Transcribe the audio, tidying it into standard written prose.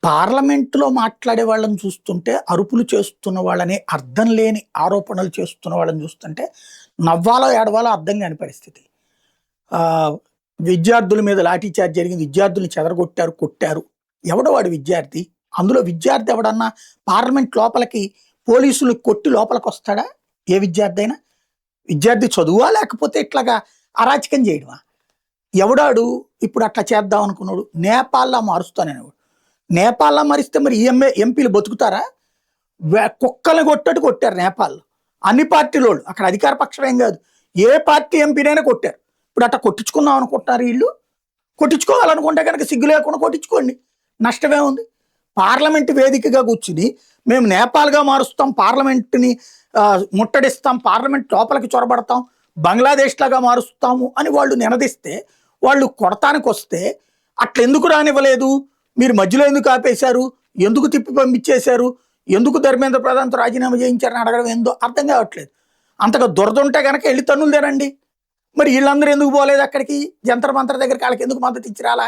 పార్లమెంటులో మాట్లాడే వాళ్ళని చూస్తుంటే, అరుపులు చేస్తున్న వాళ్ళని, అర్థం లేని ఆరోపణలు చేస్తున్న వాళ్ళని చూస్తుంటే, నవ్వాలో ఏడవాలో అర్థం కాని పరిస్థితి. ఆహ్, విద్యార్థుల మీద లాఠీ చార్జ్ జరిగింది. విద్యార్థుల్ని చెదరగొట్టారు, కొట్టారు. ఎవడు వాడు విద్యార్థి? అందులో విద్యార్థి ఎవడన్నా పార్లమెంట్ లోపలికి పోలీసులు కొట్టి లోపలికొస్తాడా? ఏ విద్యార్థి అయినా? విద్యార్థి చదువా? లేకపోతే ఇట్లాగా అరాచకం చేయడమా? ఎవడాడు ఇప్పుడు అట్లా చేద్దాం అనుకున్నాడు? నేపాల్‌లా మారుస్తాననేవాడు. నేపాల్‌లా మారిస్తే మరి ఎంపీలు బతుకుతారా? కుక్కల్ని కొట్టట్టు కొట్టారు నేపాల్‌లో. అన్ని పార్టీలోళ్ళు. అక్కడ అధికార పక్షం ఏం కాదు. ఏ పార్టీ ఎంపీనైనా కొట్టారు. ఇప్పుడు అట్లా కొట్టించుకుందాం అనుకుంటున్నారు ఈళ్ళు. కొట్టించుకోవాలనుకుంటే కనుక సిగ్గు లేకుండా కొట్టించుకోండి. నష్టమేముంది? పార్లమెంట్ వేదికగా కూర్చుని మేము నేపాల్‌గా మారుస్తాం, పార్లమెంట్‌ని ముట్టడిస్తాం, పార్లమెంట్ లోపలికి చొరబడతాం, బంగ్లాదేశ్‌లాగా మారుస్తాము అని వాళ్ళు నినదిస్తే, వాళ్ళు కొడతానికొస్తే అట్లెందుకు రానివ్వలేదు? మీరు మధ్యలో ఎందుకు ఆపేశారు? ఎందుకు తిప్పి పంపించేశారు? ఎందుకు ధర్మేంద్ర ప్రధాన్‌తో రాజీనామా చేయించారని అడగడం ఏందో అర్థం కావట్లేదు. అంతగా దురదుంటే గనక ఎళ్లి తన్నులు తినండి. మరి ఈళ్ళందరూ ఎందుకు పోలేదు అక్కడికి? జంతర్ మంతర్ దగ్గరికి ఆళ్ళకి ఎందుకు మద్దతు ఇచ్చి రాలా?